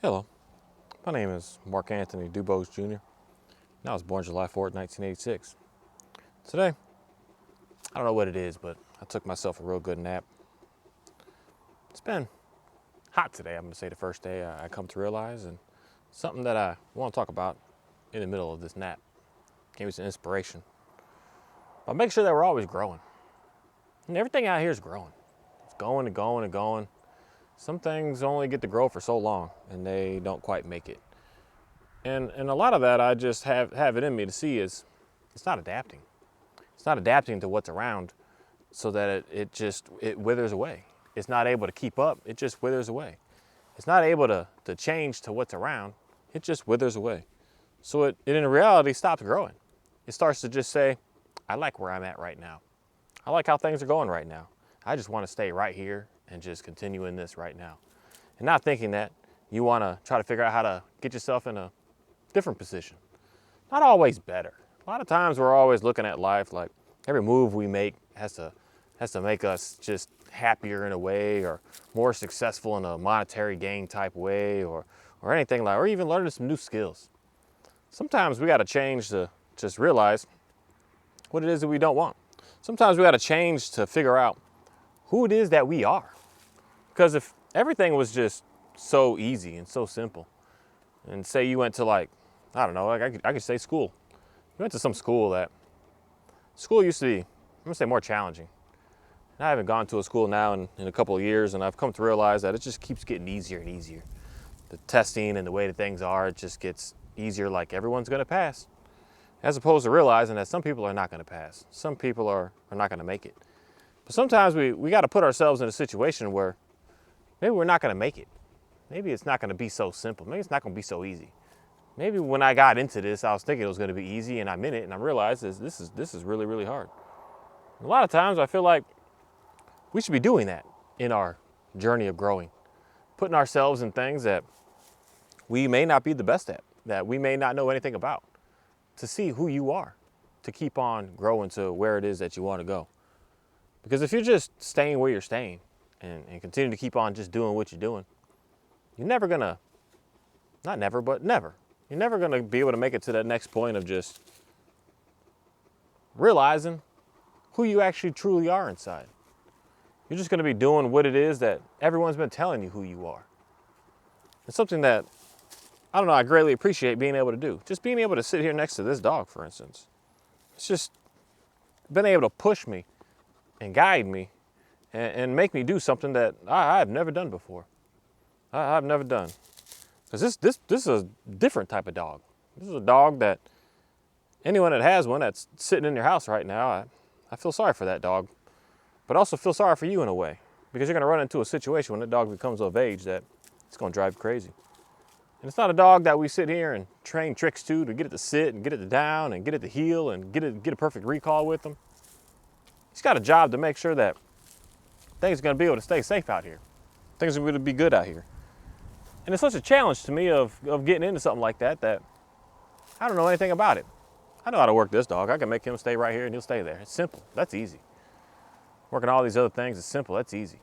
Hello, my name is Mark Anthony Dubose Jr. and I was born July 4th, 1986. Today, I don't know what it is, but I took myself a real good nap. It's been hot today, I'm going to say the first day I come to realize, and something that I want to talk about in the middle of this nap. Gave me some inspiration. But make sure that we're always growing. And everything out here is growing. It's going and going and going. Some things only get to grow for so long and they don't quite make it. And a lot of that I just have it in me to see is it's not adapting. It's not adapting to what's around so that it withers away. It's not able to keep up, it just withers away. It's not able to change to what's around, it just withers away. So it in reality stops growing. It starts to just say, I like where I'm at right now. I like how things are going right now. I just want to stay right here and just continue in this right now. And not thinking that you want to try to figure out how to get yourself in a different position. Not always better. A lot of times we're always looking at life like every move we make has to make us just happier in a way or more successful in a monetary gain type way or anything like, or even learning some new skills. Sometimes we got to change to just realize what it is that we don't want. Sometimes we got to change to figure out who it is that we are. Because if everything was just so easy and so simple, and say you went to like, I don't know, like I could say school. You went to some school that, school used to be, I'm gonna say more challenging. And I haven't gone to a school now in a couple of years, and I've come to realize that it just keeps getting easier and easier. The testing and the way that things are, it just gets easier, like everyone's gonna pass. As opposed to realizing that some people are not gonna pass. Some people are not gonna make it. But sometimes we gotta put ourselves in a situation where maybe we're not gonna make it. Maybe it's not gonna be so simple. Maybe it's not gonna be so easy. Maybe when I got into this, I was thinking it was gonna be easy and I'm in it and I realized this is really, really hard. A lot of times I feel like we should be doing that in our journey of growing. Putting ourselves in things that we may not be the best at, that we may not know anything about, to see who you are, to keep on growing to where it is that you wanna go. Because if you're just staying where you're staying and continue to keep on just doing what you're doing, you're never gonna, not never, but never, you're never gonna be able to make it to that next point of just realizing who you actually truly are inside. You're just gonna be doing what it is that everyone's been telling you who you are. It's something that, I don't know, I greatly appreciate being able to do. Just being able to sit here next to this dog, for instance. It's just been able to push me and guide me and make me do something that I've never done before. I've never done. Because this is a different type of dog. This is a dog that anyone that has one that's sitting in your house right now, I feel sorry for that dog. But also feel sorry for you in a way. Because you're going to run into a situation when that dog becomes of age that it's going to drive you crazy. And it's not a dog that we sit here and train tricks to get it to sit and get it to down and get it to heel and get a perfect recall with them. He's got a job to make sure that things are going to be able to stay safe out here. Things are going to be good out here. And it's such a challenge to me of getting into something like that I don't know anything about it. I know how to work this dog. I can make him stay right here and he'll stay there. It's simple. That's easy. Working all these other things is simple. That's easy.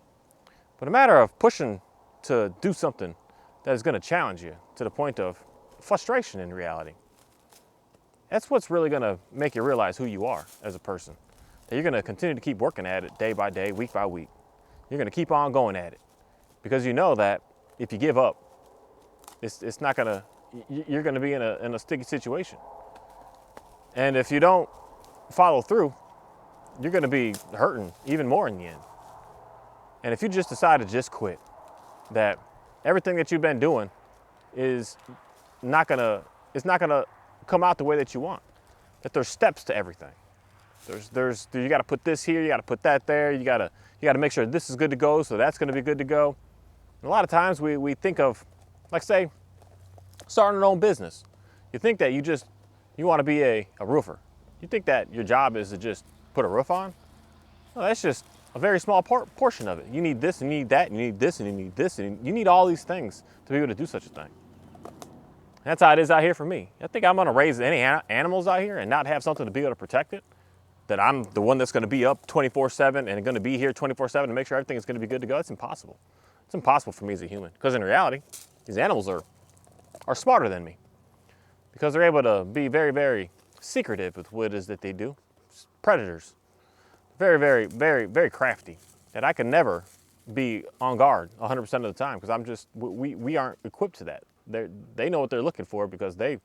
But a matter of pushing to do something that is going to challenge you to the point of frustration in reality. That's what's really going to make you realize who you are as a person. That you're going to continue to keep working at it day by day, week by week. You're going to keep on going at it because you know that if you give up, it's not going to, you're going to be in a sticky situation. And if you don't follow through, you're going to be hurting even more in the end. And if you just decide to just quit, that everything that you've been doing is not going to come out the way that you want. That there's steps to everything. You got to put this here, you got to put that there, you got to make sure this is good to go, so that's going to be good to go. And a lot of times we think of, like say, starting an own business. You think that you want to be a roofer. You think that your job is to just put a roof on? No, that's just a very small portion of it. You need this and you need that, and you need this and you need this, and you need all these things to be able to do such a thing. That's how it is out here for me. I think I'm gonna raise any animals out here and not have something to be able to protect it. That I'm the one that's gonna be up 24/7 and gonna be here 24/7 to make sure everything is gonna be good to go. It's impossible. It's impossible for me as a human. Because in reality, These animals are smarter than me because they're able to be very, very secretive with what it is that they do. Predators, very, very, very, very crafty that I can never be on guard 100% of the time because we aren't equipped to that. They know what they're looking for because they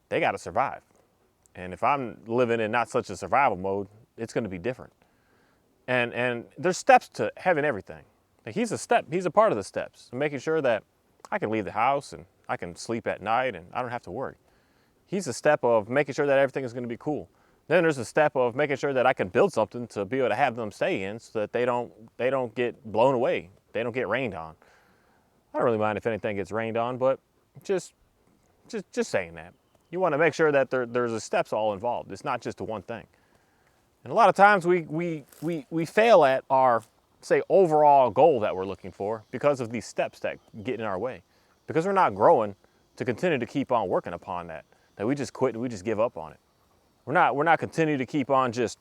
got to survive. And if I'm living in not such a survival mode, it's going to be different. And there's steps to having everything. Like he's a part of the steps, making sure that I can leave the house and I can sleep at night and I don't have to worry. He's a step of making sure that everything is going to be cool. Then there's a step of making sure that I can build something to be able to have them stay in so that they don't get blown away. They don't get rained on. I don't really mind if anything gets rained on, but just saying that. You want to make sure that there's a steps all involved. It's not just the one thing. And a lot of times we fail at our, say, overall goal that we're looking for because of these steps that get in our way. Because we're not growing to continue to keep on working upon that we just quit and we just give up on it. We're not continuing to keep on just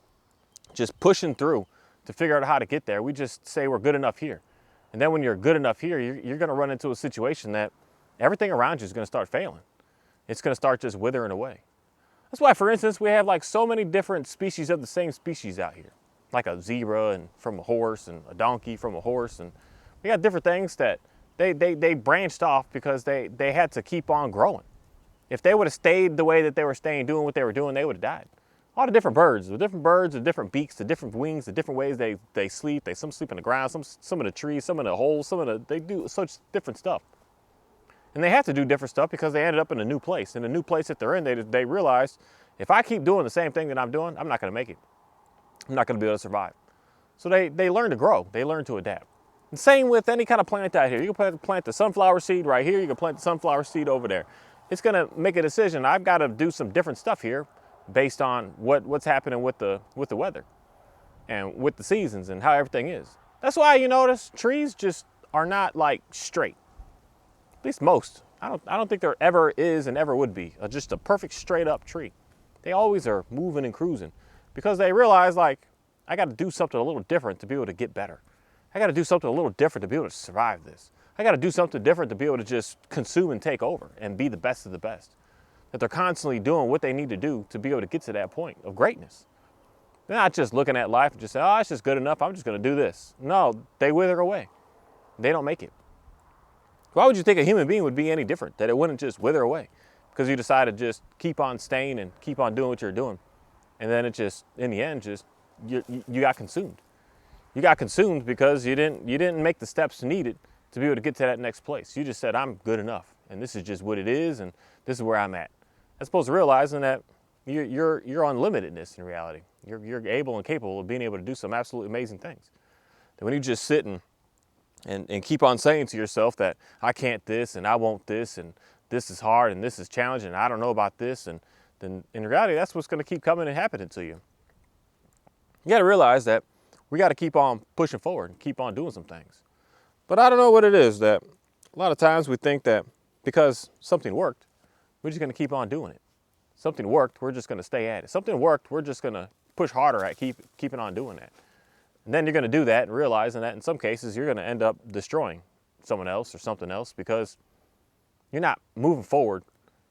pushing through to figure out how to get there. We just say we're good enough here. And then when you're good enough here, you're going to run into a situation that everything around you is going to start failing. It's going to start just withering away. That's why, for instance, we have like so many different species of the same species out here. Like a zebra and from a horse and a donkey from a horse. And we got different things that they branched off because they had to keep on growing. If they would have stayed the way that they were staying, doing what they were doing, they would have died. All the different birds, the different beaks, the different wings, the different ways they sleep. Some sleep on the ground, some in the trees, some in the holes, they do such different stuff. And they have to do different stuff because they ended up in a new place. In the new place that they're in, they realized, if I keep doing the same thing that I'm doing, I'm not going to make it. I'm not going to be able to survive. So they learn to grow. They learn to adapt. And same with any kind of plant out here. You can plant the sunflower seed right here. You can plant the sunflower seed over there. It's going to make a decision. I've got to do some different stuff here based on what's happening with the weather and with the seasons and how everything is. That's why you notice trees just are not like straight. At least most. I don't think there ever is and ever would be just a perfect straight up tree. They always are moving and cruising because they realize, like, I got to do something a little different to be able to get better. I got to do something a little different to be able to survive this. I got to do something different to be able to just consume and take over and be the best of the best. That they're constantly doing what they need to do to be able to get to that point of greatness. They're not just looking at life and just say, oh, it's just good enough. I'm just going to do this. No, they wither away. They don't make it. Why would you think a human being would be any different? That it wouldn't just wither away because you decided to just keep on staying and keep on doing what you're doing. And then it just, in the end, just you got consumed. You got consumed because you didn't make the steps needed to be able to get to that next place. You just said, I'm good enough, and this is just what it is, and this is where I'm at. As opposed to realizing that you're unlimitedness in reality. You're able and capable of being able to do some absolutely amazing things. That when you just sit and keep on saying to yourself that I can't this, and I won't this, and this is hard, and this is challenging, and I don't know about this, and then in reality, that's what's going to keep coming and happening to you. You got to realize that we got to keep on pushing forward and keep on doing some things. But I don't know what it is that a lot of times we think that because something worked, we're just going to keep on doing it. Something worked, we're just going to stay at it. Something worked, we're just going to push harder at keeping on doing that. And then you're going to do that and realizing that in some cases you're going to end up destroying someone else or something else because you're not moving forward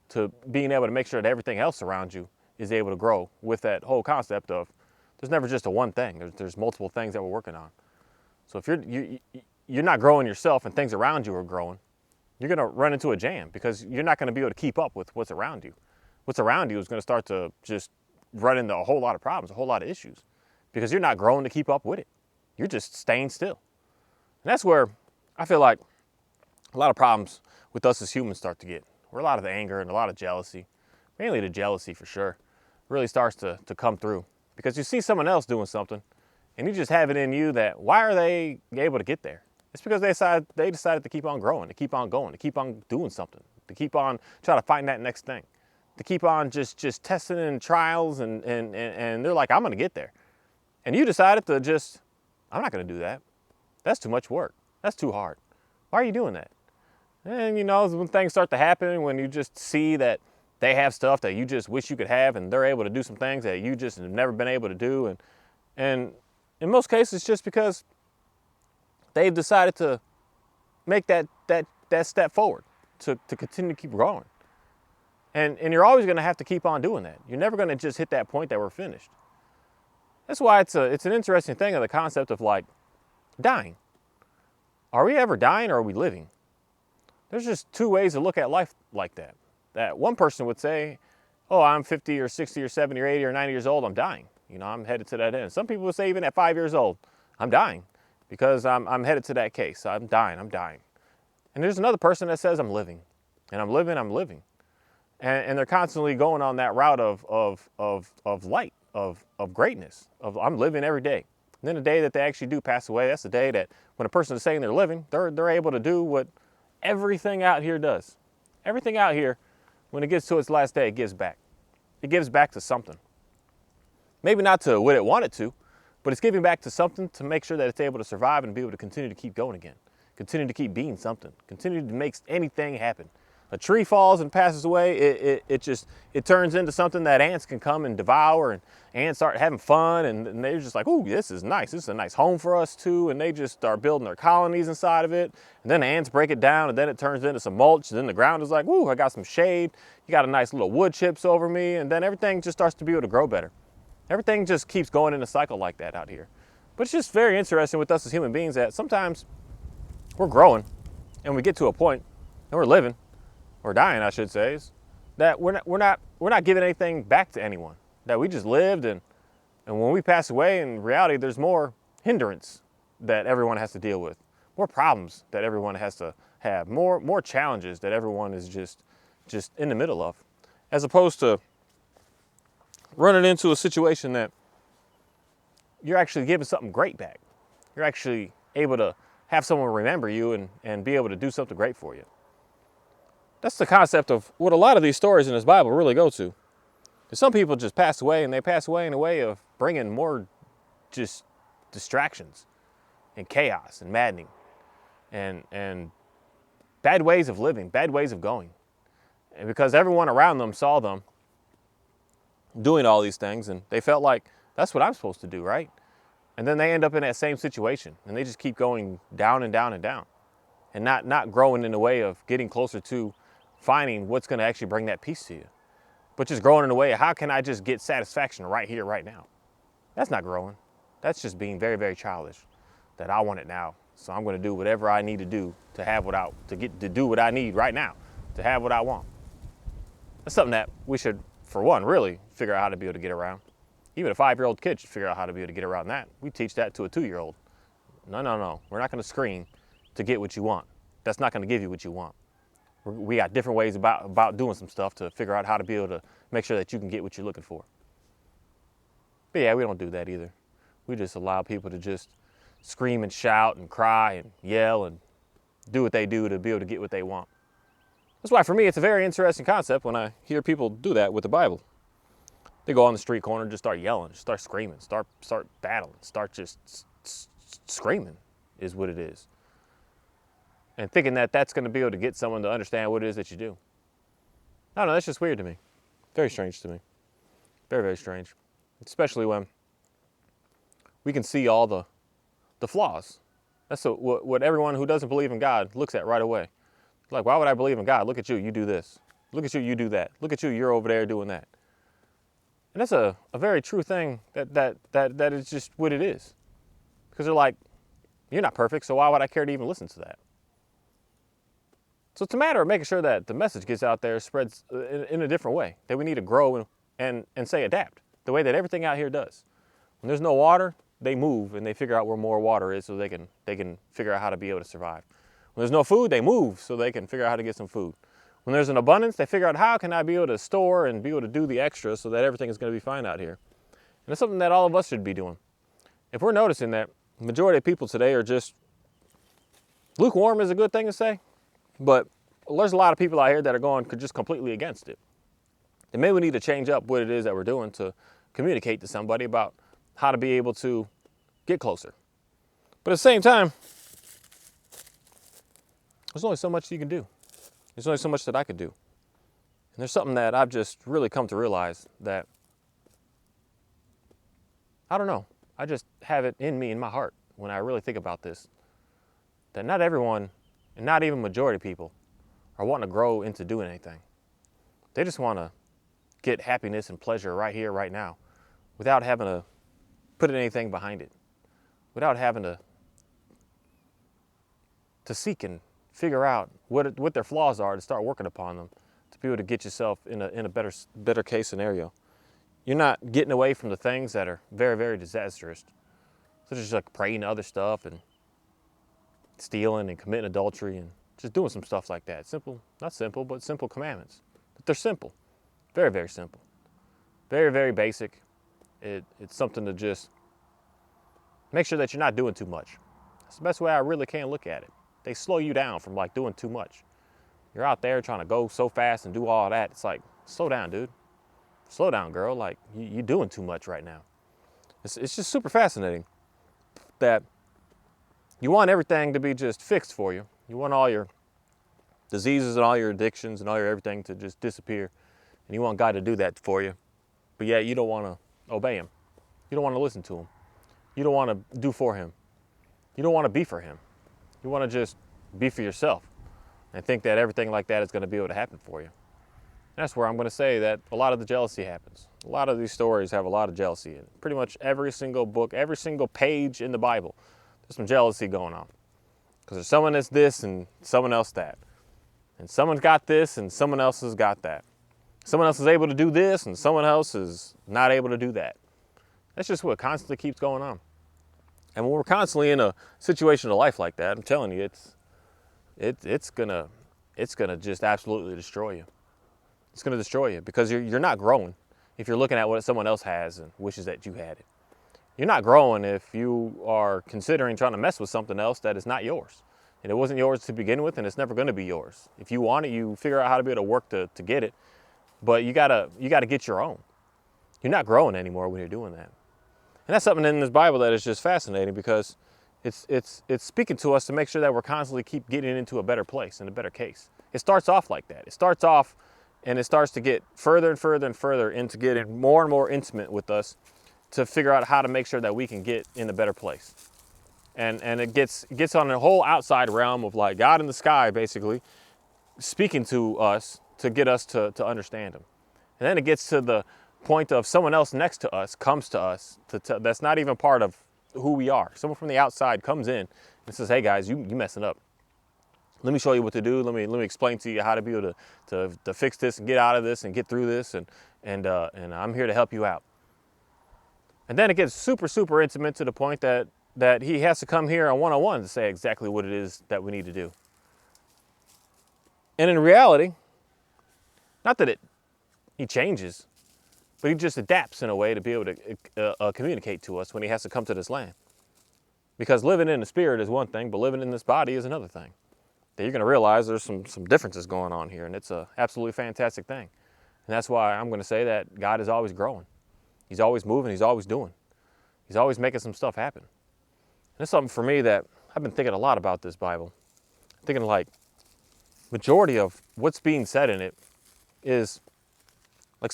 to being able to make sure that everything else around you is able to grow with that whole concept of there's never just a one thing. There's multiple things that we're working on. So if you're not growing yourself and things around you are growing, you're going to run into a jam because you're not going to be able to keep up with what's around you. What's around you is going to start to just run into a whole lot of problems, a whole lot of issues because you're not growing to keep up with it. You're just staying still. And that's where I feel like a lot of problems with us as humans start to get. Where a lot of the anger and a lot of jealousy, mainly the jealousy for sure, really starts to come through. Because you see someone else doing something and you just have it in you that why are they able to get there? It's because they decided to keep on growing, to keep on going, to keep on doing something, to keep on trying to find that next thing, to keep on just testing in trials and they're like, I'm going to get there. And you decided to just, I'm not going to do that. That's too much work. That's too hard. Why are you doing that? And you know, when things start to happen, when you just see that they have stuff that you just wish you could have and they're able to do some things that you just have never been able to do. And in most cases, just because they've decided to make that that step forward, to continue to keep growing. And you're always going to have to keep on doing that. You're never going to just hit that point that we're finished. That's why it's an interesting thing of the concept of like dying. Are we ever dying or are we living? There's just two ways to look at life like that. That one person would say, oh, I'm 50 or 60 or 70 or 80 or 90 years old, I'm dying. You know, I'm headed to that end. Some people would say even at 5 years old, I'm dying because I'm headed to that case. I'm dying. And there's another person that says I'm living. And I'm living. And they're constantly going on that route of light, of greatness, of I'm living every day. And then the day that they actually do pass away, that's the day that when a person is saying they're living, they're able to do what everything out here does. Everything out here, when it gets to its last day, it gives back. It gives back to something. Maybe not to what it wanted to, but it's giving back to something to make sure that it's able to survive and be able to continue to keep going again. Continue to keep being something. Continue to make anything happen. A tree falls and passes away, it turns into something that ants can come and devour, and ants start having fun, and they're just like, ooh, this is nice. This is a nice home for us too, and they just start building their colonies inside of it. And then the ants break it down, and then it turns into some mulch, and then the ground is like, ooh, I got some shade. You got a nice little wood chips over me, and then everything just starts to be able to grow better. Everything just keeps going in a cycle like that out here. But it's just very interesting with us as human beings that sometimes we're growing, and we get to a point, and we're living, or dying, I should say, is that we're not giving anything back to anyone. That we just lived, and when we pass away, in reality, there's more hindrance that everyone has to deal with, more problems that everyone has to have, more challenges that everyone is just in the middle of, as opposed to running into a situation that you're actually giving something great back. You're actually able to have someone remember you and be able to do something great for you. That's the concept of what a lot of these stories in this Bible really go to. Some people just pass away, and they pass away in a way of bringing more just distractions and chaos and maddening and bad ways of living, bad ways of going. And because everyone around them saw them doing all these things, and they felt like, that's what I'm supposed to do, right? And then they end up in that same situation, and they just keep going down and down and down, and not growing in the way of getting closer to finding what's going to actually bring that peace to you, but just growing in a way of how can I just get satisfaction right here, right now? That's not growing. That's just being very, very childish, that I want it now. So I'm going to do whatever I need to do to have to do what I need right now, to have what I want. That's something that we should, for one, really figure out how to be able to get around. Even a 5-year-old kid should figure out how to be able to get around that. We teach that to a 2-year-old. No. We're not going to scream to get what you want. That's not going to give you what you want. We got different ways about doing some stuff to figure out how to be able to make sure that you can get what you're looking for. But yeah, we don't do that either. We just allow people to just scream and shout and cry and yell and do what they do to be able to get what they want. That's why for me it's a very interesting concept when I hear people do that with the Bible. They go on the street corner and just start yelling, just start screaming, start battling, start just screaming is what it is. And thinking that that's going to be able to get someone to understand what it is that you do. I don't know, that's just weird to me. Very strange to me. Very, very strange. Especially when we can see all the flaws. That's what everyone who doesn't believe in God looks at right away. Like, why would I believe in God? Look at you do this. Look at you do that. Look at you're over there doing that. And that's a very true thing that is just what it is. Because they're like, you're not perfect, so why would I care to even listen to that? So it's a matter of making sure that the message gets out there, spreads in a different way, that we need to grow and say adapt, the way that everything out here does. When there's no water, they move and they figure out where more water is so they can figure out how to be able to survive. When there's no food, they move so they can figure out how to get some food. When there's an abundance, they figure out how can I be able to store and be able to do the extra so that everything is going to be fine out here. And it's something that all of us should be doing. If we're noticing that the majority of people today are just, lukewarm is a good thing to say, but there's a lot of people out here that are going just completely against it. And maybe we need to change up what it is that we're doing to communicate to somebody about how to be able to get closer. But at the same time, there's only so much you can do. There's only so much that I could do. And there's something that I've just really come to realize that, I don't know, I just have it in me, in my heart, when I really think about this, that not everyone and not even majority of people, are wanting to grow into doing anything. They just want to get happiness and pleasure right here, right now, without having to put anything behind it, without having to seek and figure out what their flaws are, to start working upon them, to be able to get yourself in a better case scenario. You're not getting away from the things that are very, very disastrous, such as like praying to other stuff and stealing and committing adultery and just doing some stuff like that. Simple, not simple, but simple commandments. But they're simple, very, very simple, very, very basic. It's something to just make sure that you're not doing too much. That's the best way I really can look at it. They slow you down from like doing too much. You're out there trying to go so fast and do all that. It's like, slow down, dude. Slow down, girl. Like, you're doing too much right now. It's just super fascinating that you want everything to be just fixed for you. You want all your diseases and all your addictions and all your everything to just disappear. And you want God to do that for you. But yet you don't want to obey him. You don't want to listen to him. You don't want to do for him. You don't want to be for him. You want to just be for yourself and think that everything like that is going to be able to happen for you. And that's where I'm going to say that a lot of the jealousy happens. A lot of these stories have a lot of jealousy in it. Pretty much every single book, every single page in the Bible, there's some jealousy going on. Because there's someone that's this and someone else that. And someone's got this and someone else has got that. Someone else is able to do this and someone else is not able to do that. That's just what constantly keeps going on. And when we're constantly in a situation of life like that, I'm telling you, it's gonna just absolutely destroy you. It's gonna destroy you because you're not growing if you're looking at what someone else has and wishes that you had it. You're not growing if you are considering trying to mess with something else that is not yours. And it wasn't yours to begin with, and it's never gonna be yours. If you want it, you figure out how to be able to work to get it, but you gotta get your own. You're not growing anymore when you're doing that. And that's something in this Bible that is just fascinating because it's speaking to us to make sure that we're constantly keep getting into a better place and a better case. It starts off like that. It starts off and it starts to get further and further and further into getting more and more intimate with us to figure out how to make sure that we can get in a better place. And it gets on a whole outside realm of like God in the sky basically speaking to us to get us to understand him. And then it gets to the point of someone else next to us comes to us that's not even part of who we are. Someone from the outside comes in and says, hey guys, you messing up. Let me show you what to do. Let me explain to you how to be able to fix this and get out of this and get through this and I'm here to help you out. And then it gets super, super intimate to the point that he has to come here on one-on-one to say exactly what it is that we need to do. And in reality, not that he changes, but he just adapts in a way to be able to communicate to us when he has to come to this land. Because living in the spirit is one thing, but living in this body is another thing. That you're going to realize there's some differences going on here, and it's an absolutely fantastic thing. And that's why I'm going to say that God is always growing. He's always moving. He's always doing. He's always making some stuff happen. And it's something for me that I've been thinking a lot about this Bible. Thinking like majority of what's being said in it is like,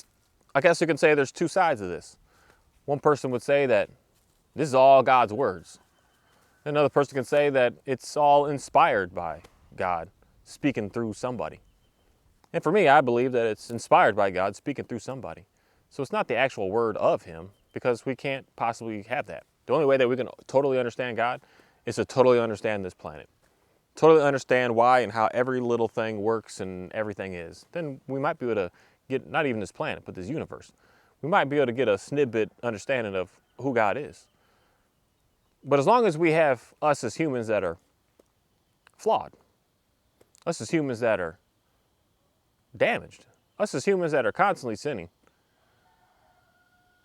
I guess you can say there's two sides of this. One person would say that this is all God's words. Another person can say that it's all inspired by God speaking through somebody. And for me, I believe that it's inspired by God speaking through somebody. So it's not the actual word of him because we can't possibly have that. The only way that we can totally understand God is to totally understand this planet. Totally understand why and how every little thing works and everything is. Then we might be able to get, not even this planet, but this universe. We might be able to get a snippet understanding of who God is. But as long as we have us as humans that are flawed, us as humans that are damaged, us as humans that are constantly sinning,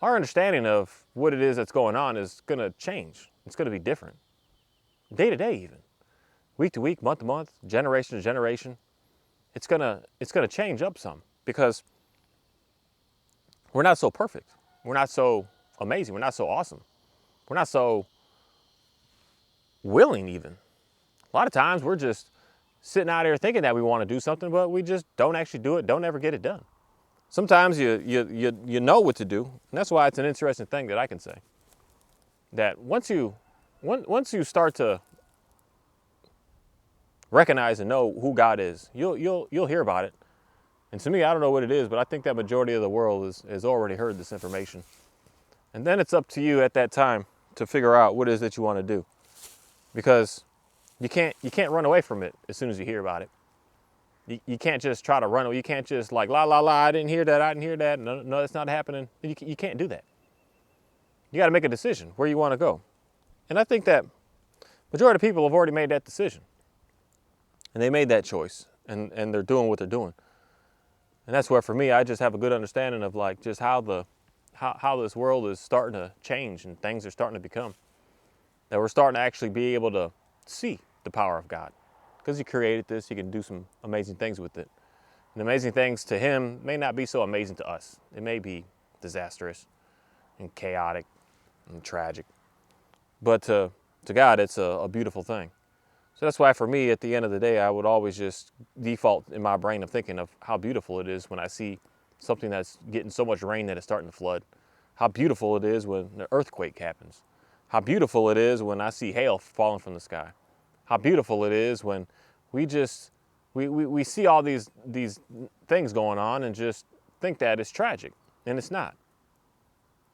our understanding of what it is that's going on is going to change. It's going to be different. Day to day even. Week to week, month to month, generation to generation. It's going to change up some because we're not so perfect. We're not so amazing. We're not so awesome. We're not so willing even. A lot of times we're just sitting out here thinking that we want to do something, but we just don't actually do it, don't ever get it done. Sometimes you know what to do, and that's why it's an interesting thing that I can say. That once you start to recognize and know who God is, you'll hear about it. And to me, I don't know what it is, but I think that majority of the world has already heard this information. And then it's up to you at that time to figure out what it is that you want to do, because you can't run away from it as soon as you hear about it. You can't just try to run away. You can't just like, la, la, la, I didn't hear that. No, that's not happening. You can't do that. You got to make a decision where you want to go. And I think that majority of people have already made that decision. And they made that choice. And they're doing what they're doing. And that's where, for me, I just have a good understanding of like just how this world is starting to change and things are starting to become. That we're starting to actually be able to see the power of God. Because he created this, he can do some amazing things with it. And amazing things to him may not be so amazing to us. It may be disastrous and chaotic and tragic. But to God, it's a beautiful thing. So that's why for me, at the end of the day, I would always just default in my brain of thinking of how beautiful it is when I see something that's getting so much rain that it's starting to flood. How beautiful it is when an earthquake happens. How beautiful it is when I see hail falling from the sky. How beautiful it is when we see all these things going on and just think that it's tragic, and it's not.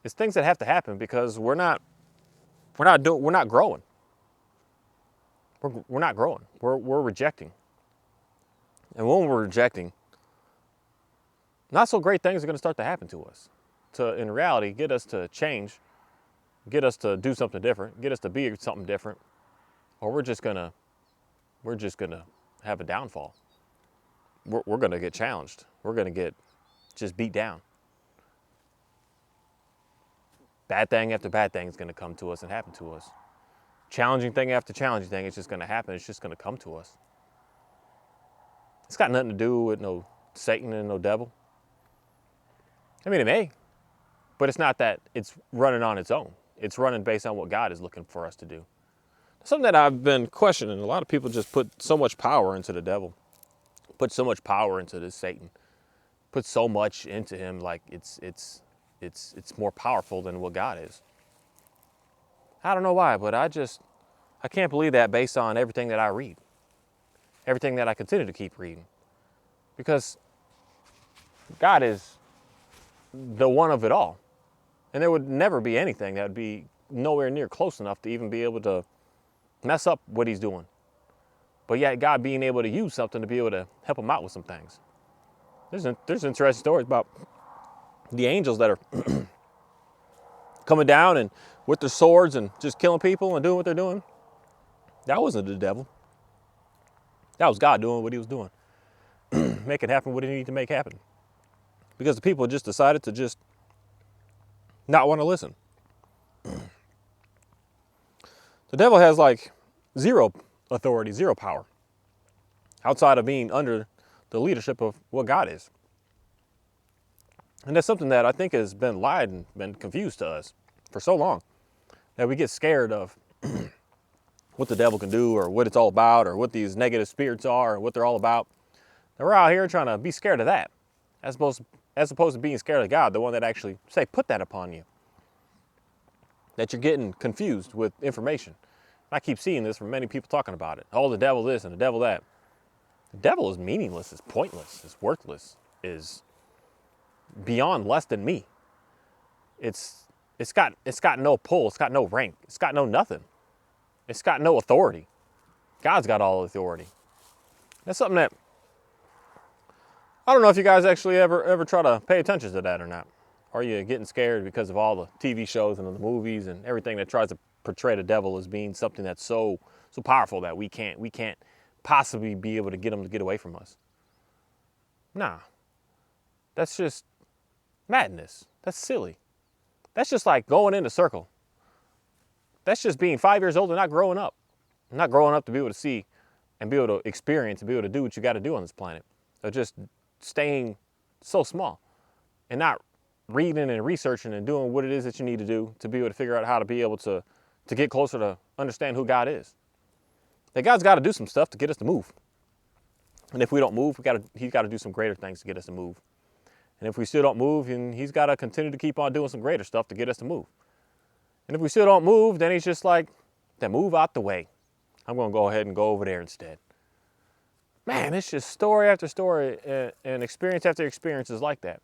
It's things that have to happen because we're not growing. We're not growing. We're rejecting. And when we're rejecting, not so great things are going to start to happen to us. To, in reality, get us to change, get us to do something different, get us to be something different, or we're just gonna have a downfall. We're gonna get challenged. We're gonna get just beat down. Bad thing after bad thing is gonna come to us and happen to us. Challenging thing after challenging thing is just gonna happen. It's just gonna come to us. It's got nothing to do with no Satan and no devil. I mean, it may, but it's not that it's running on its own. It's running based on what God is looking for us to do. Something that I've been questioning, a lot of people just put so much power into the devil, put so much power into this Satan, put so much into him like it's more powerful than what God is. I don't know why, but I can't believe that based on everything that I read, everything that I continue to keep reading, because God is the one of it all. And there would never be anything that would be nowhere near close enough to even be able to mess up what he's doing. But yet God being able to use something to be able to help him out with some things. There's interesting stories about the angels that are coming down and with their swords and just killing people and doing what they're doing. That wasn't the devil. That was God doing what he was doing. Make it happen what he needed to make happen. Because the people just decided to just not want to listen. The devil has like zero authority, zero power outside of being under the leadership of what God is. And that's something that I think has been lied and been confused to us for so long, that we get scared of what the devil can do or what it's all about or what these negative spirits are or what they're all about. And we're out here trying to be scared of that as opposed to being scared of God, the one that actually put that upon you. That you're getting confused with information. I keep seeing this from many people talking about it. Oh, the devil this and the devil that. The devil is meaningless, is pointless, is worthless, is beyond less than me. It's got no pull, it's got no rank, it's got no nothing. It's got no authority. God's got all authority. That's something that I don't know if you guys actually ever try to pay attention to that or not. Are you getting scared because of all the TV shows and the movies and everything that tries to portray the devil as being something that's so powerful that we can't possibly be able to get him to get away from us? Nah. That's just madness. That's silly. That's just like going in a circle. That's just being 5 years old and not growing up. Not growing up to be able to see and be able to experience and be able to do what you got to do on this planet. Or just staying so small and not reading and researching and doing what it is that you need to do to be able to figure out how to be able to get closer to understand who God is. That God's got to do some stuff to get us to move. And if we don't move, he's got to do some greater things to get us to move. And if we still don't move, then he's got to continue to keep on doing some greater stuff to get us to move. And if we still don't move, then he's just like, then move out the way. I'm going to go ahead and go over there instead. Man, it's just story after story and experience after experience is like that.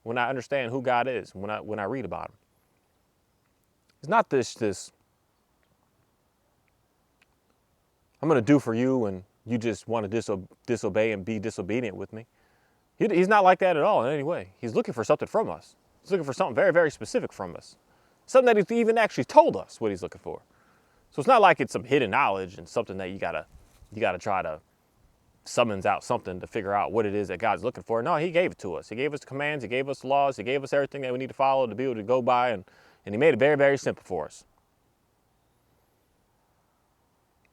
When I understand who God is, when I read about him. It's not this I'm going to do for you and you just want to disobey and be disobedient with me. He's not like that at all in any way. He's looking for something from us. He's looking for something very, very specific from us. Something that he's even actually told us what he's looking for. So it's not like it's some hidden knowledge and something that you gotta try to summons out something to figure out what it is that God's looking for. No, he gave it to us. He gave us commands, he gave us laws, he gave us everything that we need to follow to be able to go by, and he made it very, very simple for us.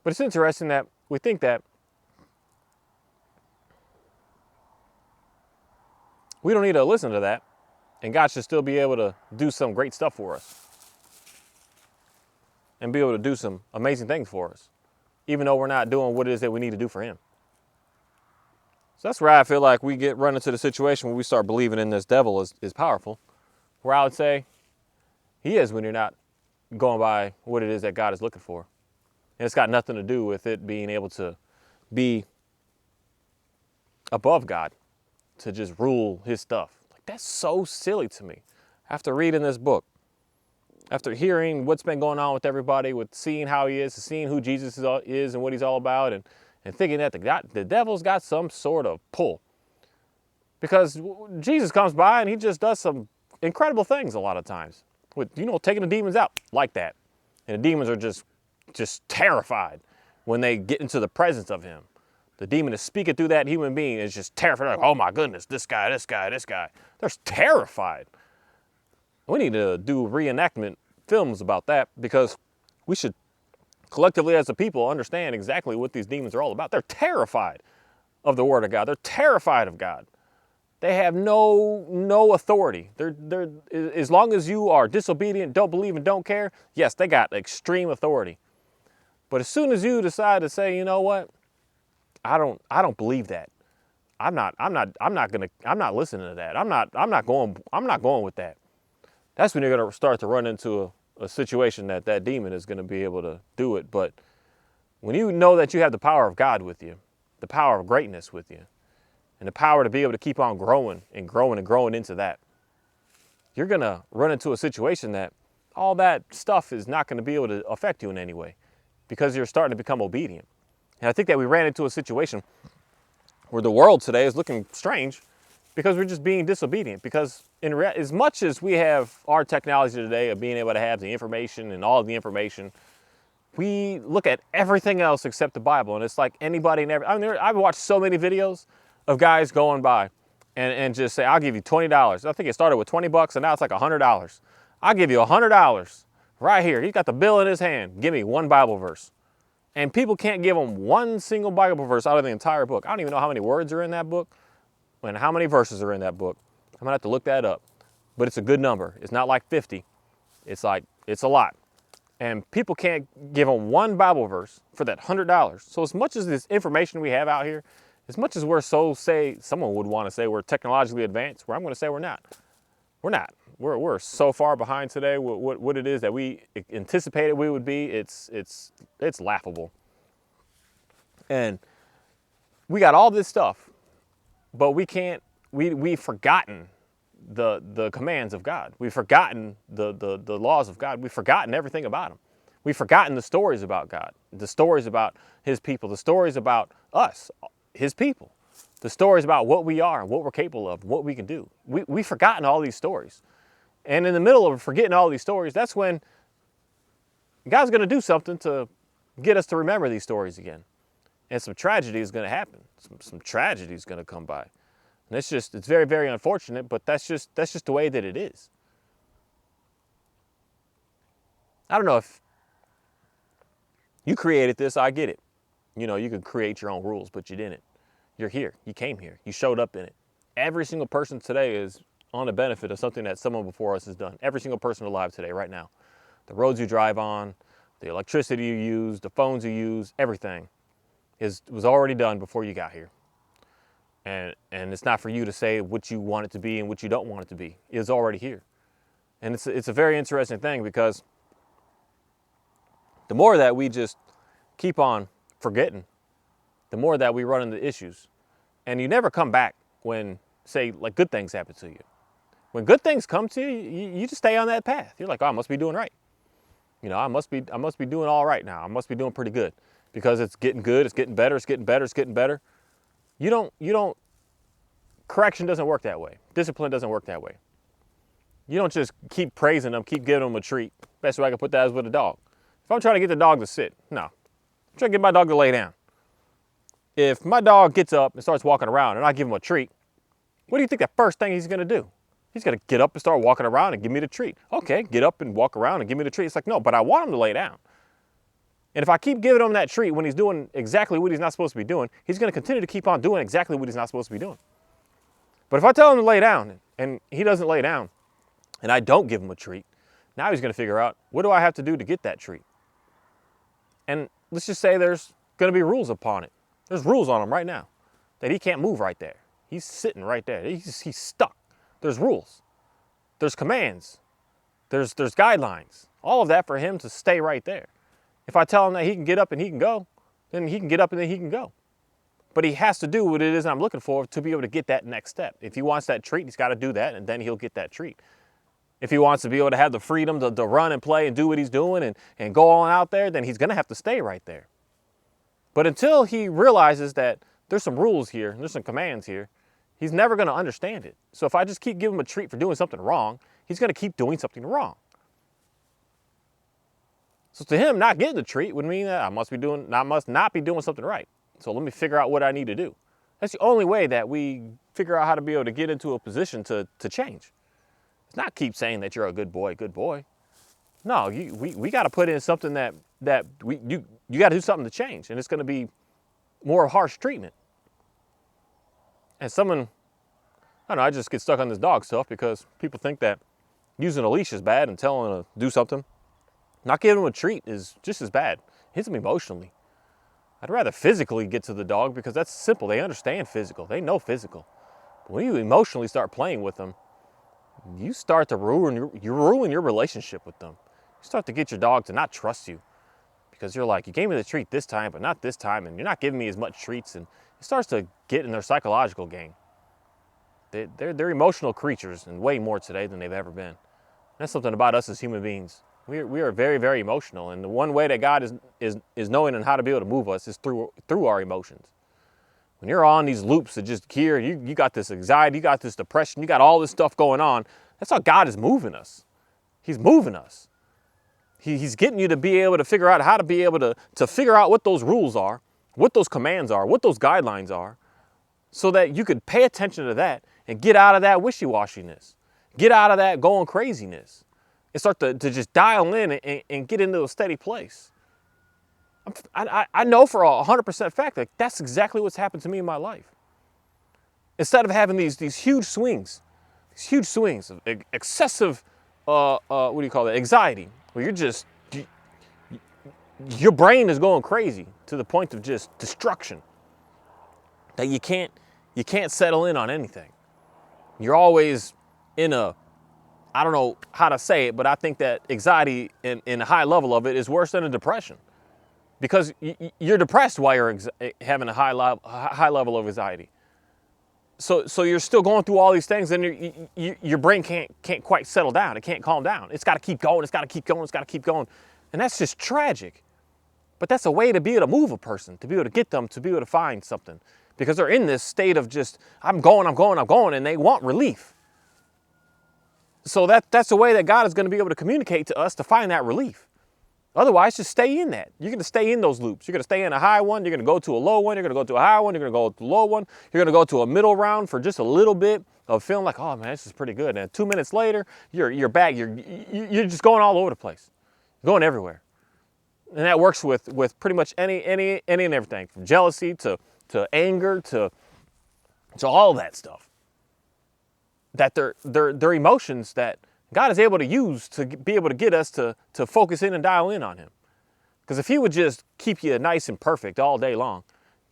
But it's interesting that we think that we don't need to listen to that, and God should still be able to do some great stuff for us and be able to do some amazing things for us, even though we're not doing what it is that we need to do for him. So that's where I feel like we run into the situation where we start believing in this devil is powerful, where I would say he is when you're not going by what it is that God is looking for. And it's got nothing to do with it being able to be above God, to just rule his stuff. Like, that's so silly to me. After reading this book, after hearing what's been going on with everybody, with seeing how he is, seeing who Jesus is and what he's all about, and thinking that the devil's got some sort of pull. Because Jesus comes by and he just does some incredible things a lot of times. With, taking the demons out like that. And the demons are just terrified when they get into the presence of him. The demon is speaking through that human being is just terrified. Like, oh my goodness, this guy. They're terrified. We need to do reenactment films about that, because we should collectively as a people understand exactly what these demons are all about. They're terrified of the word of God. They're terrified of God. They have no authority. They're as long as you are disobedient, don't believe, and don't care, yes, they got extreme authority. But as soon as you decide to say, you know what, I don't believe that. I'm not listening to that. I'm not going with that. That's when you're gonna start to run into a situation that demon is gonna be able to do it. But when you know that you have the power of God with you, the power of greatness with you, and the power to be able to keep on growing into that, you're gonna run into a situation that all that stuff is not gonna be able to affect you in any way, because you're starting to become obedient. And I think that we ran into a situation where the world today is looking strange because we're just being disobedient. Because as much as we have our technology today of being able to have the information and all of the information, we look at everything else except the Bible. And it's like anybody and I've watched so many videos of guys going by and just say, I'll give you $20. I think it started with 20 bucks and now it's like $100. I'll give you $100 right here. He's got the bill in his hand. Give me one Bible verse. And people can't give them one single Bible verse out of the entire book. I don't even know how many words are in that book and how many verses are in that book. I'm gonna have to look that up. But it's a good number. It's not like 50. It's a lot. And people can't give them one Bible verse for that $100. So as much as this information we have out here, as much as someone would want to say we're technologically advanced, where I'm going to say we're not. We're not. We're so far behind today. What it is that we anticipated we would be, it's laughable. And we got all this stuff, but we've forgotten the commands of God. We've forgotten the laws of God. We've forgotten everything about him. We've forgotten the stories about God, the stories about his people, the stories about us, his people, the stories about what we are and what we're capable of, what we can do. We've forgotten all these stories. And in the middle of forgetting all these stories, that's when God's going to do something to get us to remember these stories again. And some tragedy is going to happen. Some tragedy is going to come by. And it's very, very unfortunate, but that's just the way that it is. I don't know if you created this, I get it. You can create your own rules, but you didn't. You're here. You came here. You showed up in it. Every single person today is on the benefit of something that someone before us has done. Every single person alive today, right now. The roads you drive on, the electricity you use, the phones you use, everything was already done before you got here. And it's not for you to say what you want it to be and what you don't want it to be. It's already here. And it's a very interesting thing, because the more that we just keep on forgetting the more that we run into issues. And you never come back when, say, like good things happen to you. When good things come to you, you just stay on that path. You're like, oh, I must be doing right. You know, I must be doing all right now. I must be doing pretty good because it's getting good, it's getting better, it's getting better, it's getting better. You don't, correction doesn't work that way. Discipline doesn't work that way. You don't just keep praising them, keep giving them a treat. Best way I can put that is with a dog. If I'm trying to get the dog to sit, no. I'm trying to get my dog to lay down. If my dog gets up and starts walking around and I give him a treat, what do you think the first thing he's gonna do? He's gonna get up and start walking around and give me the treat. Okay, get up and walk around and give me the treat. It's like, no, but I want him to lay down. And if I keep giving him that treat when he's doing exactly what he's not supposed to be doing, he's gonna continue to keep on doing exactly what he's not supposed to be doing. But if I tell him to lay down and he doesn't lay down and I don't give him a treat, now he's gonna figure out, what do I have to do to get that treat? And let's just say there's gonna be rules upon it. There's rules on him right now that he can't move right there. He's sitting right there. He's stuck. There's rules. There's commands. There's guidelines. All of that for him to stay right there. If I tell him that he can get up and he can go, then he can get up and then he can go. But he has to do what it is I'm looking for to be able to get that next step. If he wants that treat, he's got to do that, and then he'll get that treat. If he wants to be able to have the freedom to run and play and do what he's doing and go on out there, then he's going to have to stay right there. But until he realizes that there's some rules here, there's some commands here, he's never going to understand it. So if I just keep giving him a treat for doing something wrong, he's going to keep doing something wrong. So to him, not getting the treat would mean that I must not be doing something right. So let me figure out what I need to do. That's the only way that we figure out how to be able to get into a position to change. It's not keep saying that you're a good boy, good boy. No, we got to put in something that you got to do something to change, and it's going to be more harsh treatment. And someone, I don't know, I just get stuck on this dog stuff because people think that using a leash is bad and telling them to do something. Not giving them a treat is just as bad. It hits them emotionally. I'd rather physically get to the dog because that's simple. They understand physical. They know physical. But when you emotionally start playing with them, you start to ruin your relationship with them. You start to get your dog to not trust you because you're like, you gave me the treat this time, but not this time, and you're not giving me as much treats. And it starts to get in their psychological game. They're emotional creatures, and way more today than they've ever been. And that's something about us as human beings. We are very, very emotional, and the one way that God is knowing and how to be able to move us is through our emotions. When you're on these loops of just here, you got this anxiety, you got this depression, you got all this stuff going on. That's how God is moving us. He's moving us. He's getting you to be able to figure out how to be able to figure out what those rules are, what those commands are, what those guidelines are, so that you could pay attention to that and get out of that wishy-washiness, get out of that going craziness, and start to just dial in and get into a steady place. I know for 100% fact that that's exactly what's happened to me in my life. Instead of having these huge swings of excessive, anxiety, where your brain is going crazy to the point of just destruction, that you can't settle in on anything. You're always in I don't know how to say it, but I think that anxiety in a high level of it is worse than a depression. Because you're depressed while you're having a high level of anxiety. So you're still going through all these things, and your brain can't quite settle down. It can't calm down. It's got to keep going. It's got to keep going. It's got to keep going. And that's just tragic. But that's a way to be able to move a person, to be able to get them to be able to find something. Because they're in this state of just, I'm going, and they want relief. So that's the way that God is going to be able to communicate to us to find that relief. Otherwise, just stay in that. You're going to stay in those loops. You're going to stay in a high one. You're going to go to a low one. You're going to go to a high one. You're going to go to a low one. You're going to go to a middle round for just a little bit of feeling like, oh man, this is pretty good. And 2 minutes later, you're back. You're just going all over the place. You're going everywhere. And that works with pretty much any and everything, from jealousy to anger to all that stuff. That they're emotions that God is able to use to be able to get us to focus in and dial in on him. Because if he would just keep you nice and perfect all day long,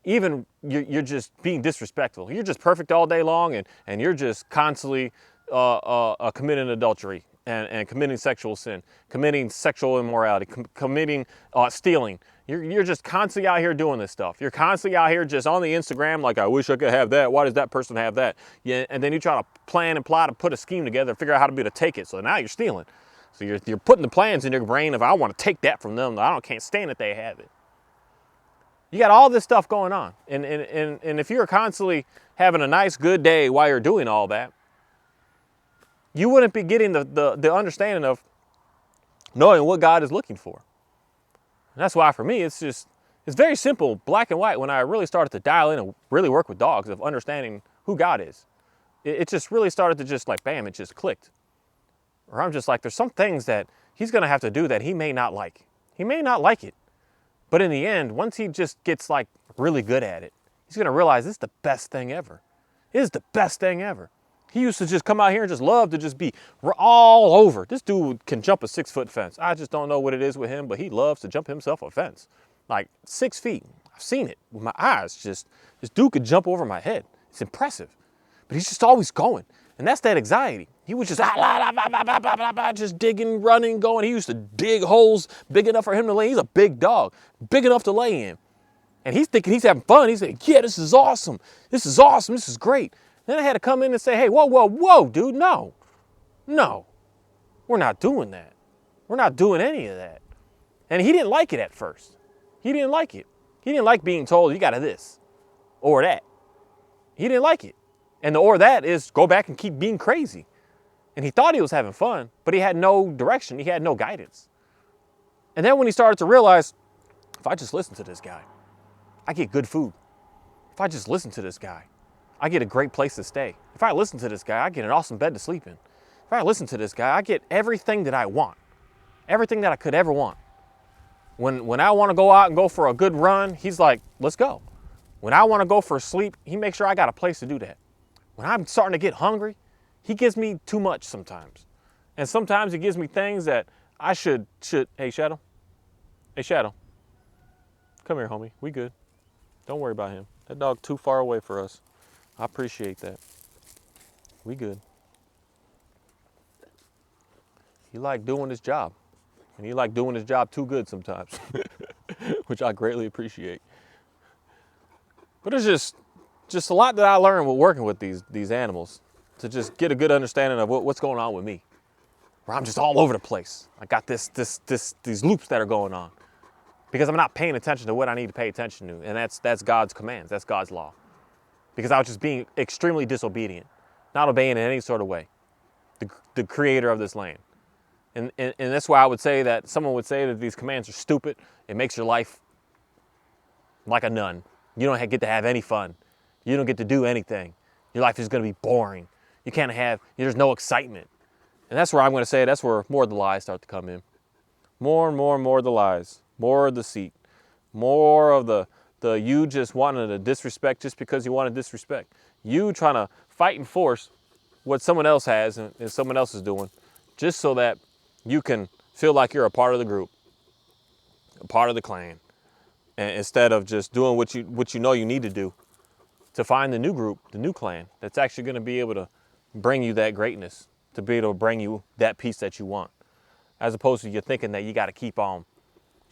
even you're just being disrespectful. You're just perfect all day long, and you're just constantly committing adultery and committing sexual sin, committing sexual immorality, committing stealing. You're just constantly out here doing this stuff. You're constantly out here just on the Instagram like, I wish I could have that. Why does that person have that? Yeah, and then you try to plan and plot and put a scheme together and figure out how to be able to take it. So now you're stealing. So you're putting the plans in your brain of, I want to take that from them. Can't stand that they have it. You got all this stuff going on. And if you're constantly having a nice, good day while you're doing all that, you wouldn't be getting the understanding of knowing what God is looking for. And that's why for me, it's very simple, black and white, when I really started to dial in and really work with dogs, of understanding who God is. It just really started to just like, bam, it just clicked. Or I'm just like, there's some things that he's going to have to do that he may not like. He may not like it. But in the end, once he just gets like really good at it, he's going to realize this is the best thing ever. It is the best thing ever. He used to just come out here and just love to just be all over. This dude can jump a 6-foot fence. I just don't know what it is with him, but he loves to jump himself a fence. Like 6 feet. I've seen it with my eyes. Just, this dude could jump over my head. It's impressive. But he's just always going. And that's that anxiety. He was just just digging, running, going. He used to dig holes big enough for him to lay. He's a big dog, big enough to lay in. And he's thinking he's having fun. He's like, yeah, this is awesome. This is awesome. This is great. Then I had to come in and say, hey, whoa, dude, no, we're not doing that. We're not doing any of that. And he didn't like it at first. He didn't like it. He didn't like being told you got to this or that. He didn't like it. And the or that is go back and keep being crazy. And he thought he was having fun, but he had no direction. He had no guidance. And then when he started to realize, if I just listen to this guy, I get good food. If I just listen to this guy, I get a great place to stay. If I listen to this guy, I get an awesome bed to sleep in. If I listen to this guy, I get everything that I want. Everything that I could ever want. When I want to go out and go for a good run, he's like, let's go. When I want to go for a sleep, he makes sure I got a place to do that. When I'm starting to get hungry, he gives me too much sometimes. And sometimes he gives me things that I should, hey, Shadow. Hey, Shadow. Come here, homie. We good. Don't worry about him. That dog too far away for us. I appreciate that. We good. He like doing his job. And he like doing his job too good sometimes, which I greatly appreciate. But it's just a lot that I learned with working with these animals, to just get a good understanding of what's going on with me. Where I'm just all over the place. I got these loops that are going on because I'm not paying attention to what I need to pay attention to. And that's God's commands. That's God's law. Because I was just being extremely disobedient, not obeying in any sort of way, the creator of this land. And that's why I would say that someone would say that these commands are stupid. It makes your life like a nun. You don't get to have any fun. You don't get to do anything. Your life is going to be boring. You can't there's no excitement. And that's where I'm going to say that's where more of the lies start to come in. More and more of the lies, more of the deceit, more of the you just wanting to disrespect just because you want to disrespect. You trying to fight and force what someone else has and someone else is doing just so that you can feel like you're a part of the group, a part of the clan, and instead of just doing what you know you need to do to find the new group, the new clan that's actually going to be able to bring you that greatness, to be able to bring you that peace that you want, as opposed to you thinking that you got to keep on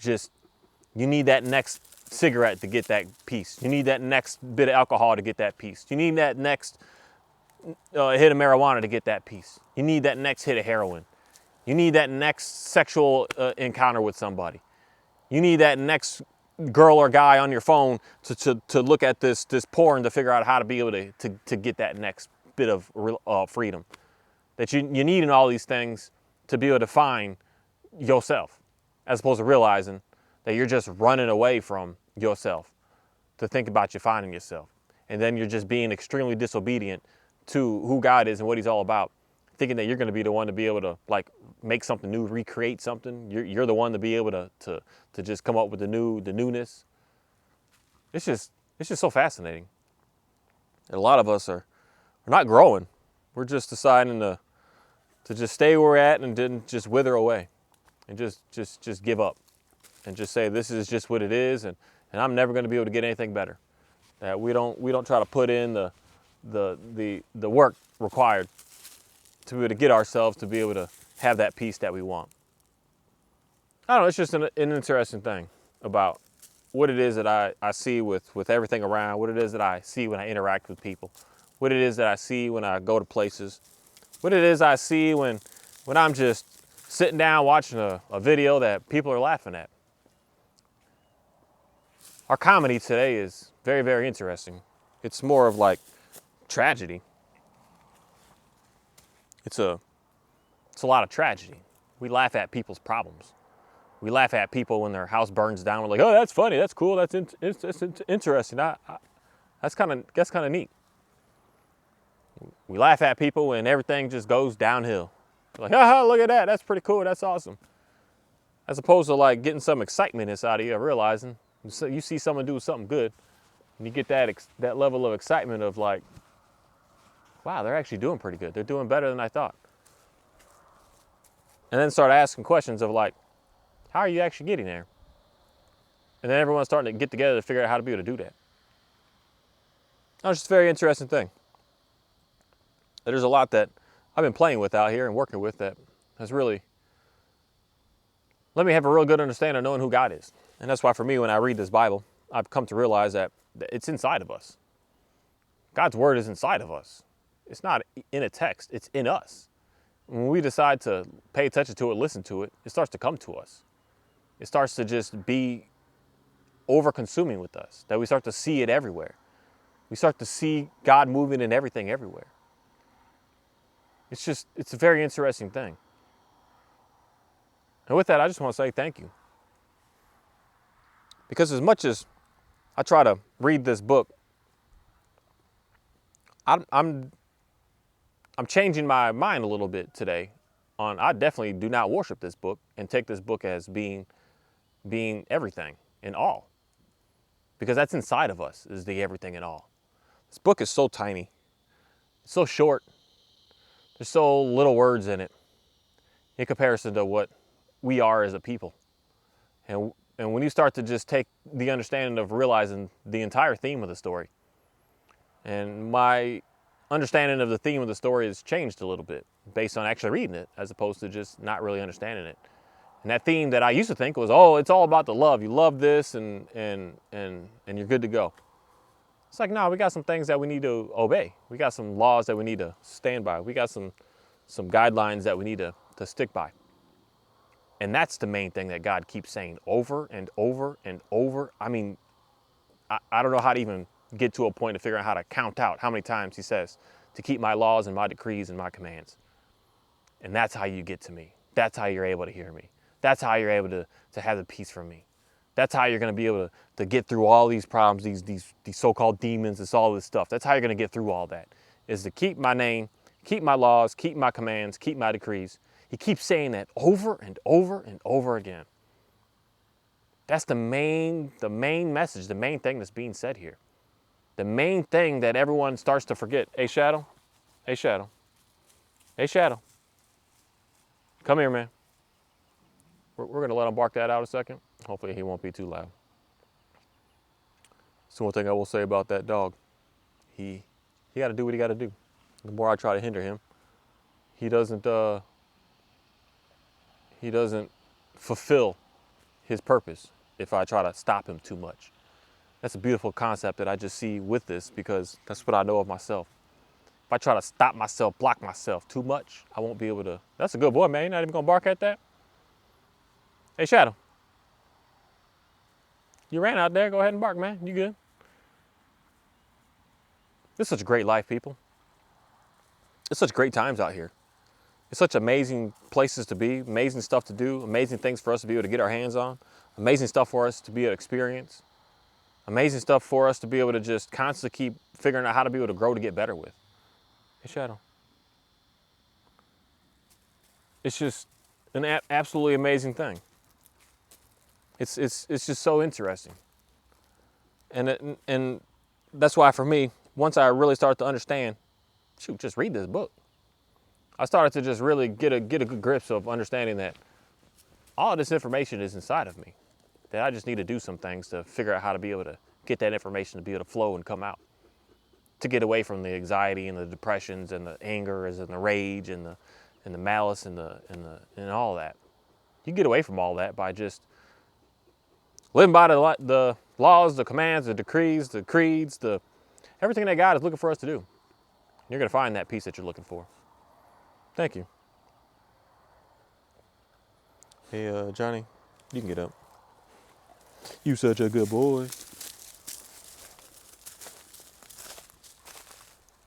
you need that next cigarette to get that peace. You need that next bit of alcohol to get that peace. You need that next hit of marijuana to get that peace. You need that next hit of heroin. You need that next sexual encounter with somebody. You need that next girl or guy on your phone to look at this porn to figure out how to be able to get that next bit of freedom. That you need in all these things to be able to find yourself, as opposed to realizing that you're just running away from yourself to think about you finding yourself. And then you're just being extremely disobedient to who God is and what he's all about, thinking that you're going to be the one to be able to like make something new, recreate something. You're the one to be able to just come up with the newness. It's just so fascinating. And a lot of us are not growing. We're just deciding to just stay where we're at and then just wither away and just give up and just say this is just what it is and I'm never going to be able to get anything better. That we don't try to put in the work required to be able to get ourselves to be able to have that peace that we want. I don't know, it's just an interesting thing about what it is that I see with everything around, what it is that I see when I interact with people, what it is that I see when I go to places, what it is I see when I'm just sitting down watching a video that people are laughing at. Our comedy today is very, very interesting. It's more of like tragedy. It's a lot of tragedy. We laugh at people's problems. We laugh at people when their house burns down. We're like, oh, that's funny, that's cool, that's interesting. That's kind of neat. We laugh at people when everything just goes downhill. We're like, haha, look at that, that's pretty cool, that's awesome. As opposed to like getting some excitement inside of you, realizing you see someone do something good, and you get that level of excitement of like, wow, they're actually doing pretty good. They're doing better than I thought. And then start asking questions of like, how are you actually getting there? And then everyone's starting to get together to figure out how to be able to do that. That's just a very interesting thing. There's a lot that I've been playing with out here and working with that has really let me have a real good understanding of knowing who God is. And that's why for me, when I read this Bible, I've come to realize that it's inside of us. God's word is inside of us. It's not in a text, it's in us. When we decide to pay attention to it, listen to it, it starts to come to us. It starts to just be over-consuming with us, that we start to see it everywhere. We start to see God moving in everything everywhere. It's a very interesting thing. And with that, I just want to say thank you. Because as much as I try to read this book, I'm changing my mind a little bit today on I definitely do not worship this book and take this book as being everything and all. Because that's inside of us, is the everything and all. This book is so tiny. It's so short. There's so little words in it in comparison to what we are as a people. And when you start to just take the understanding of realizing the entire theme of the story, and my understanding of the theme of the story has changed a little bit based on actually reading it as opposed to just not really understanding it. And that theme that I used to think was, oh, it's all about the love. You love this and you're good to go. It's like, no, we got some things that we need to obey. We got some laws that we need to stand by. We got some guidelines that we need to stick by. And that's the main thing that God keeps saying over and over and over. I mean, I don't know how to even get to a point to figure out how to count out how many times he says to keep my laws and my decrees and my commands. And that's how you get to me. That's how you're able to hear me. That's how you're able to have the peace from me. That's how you're going to be able to get through all these problems, these so-called demons, it's all this stuff. That's how you're going to get through all that, is to keep my name, keep my laws, keep my commands, keep my decrees. He keeps saying that over and over and over again. That's the main message, the main thing that's being said here. The main thing that everyone starts to forget. Hey, Shadow. Hey, Shadow. Hey, Shadow. Come here, man. We're going to let him bark that out a second. Hopefully he won't be too loud. So one thing I will say about that dog, he got to do what he got to do. The more I try to hinder him, he doesn't fulfill his purpose if I try to stop him too much. That's a beautiful concept that I just see with this, because that's what I know of myself. If I try to stop myself, block myself too much, I won't be able to. That's a good boy, man. You're not even going to bark at that? Hey, Shadow. You ran out there. Go ahead and bark, man. You good? It's such a great life, people. It's such great times out here. It's such amazing places to be, amazing stuff to do, amazing things for us to be able to get our hands on, amazing stuff for us to be able to experience, amazing stuff for us to be able to just constantly keep figuring out how to be able to grow to get better with. Hey, Shadow. It's just an absolutely amazing thing. It's just so interesting. And that's why for me, once I really started to understand, shoot, just read this book. I started to just really get a good grip of understanding that all of this information is inside of me. That I just need to do some things to figure out how to be able to get that information to be able to flow and come out. To get away from the anxiety and the depressions and the anger and the rage and and the malice and and all that. You get away from all that by just living by the laws, the commands, the decrees, the creeds, everything that God is looking for us to do. You're going to find that peace that you're looking for. Thank you. Hey, Johnny, you can get up. You such a good boy.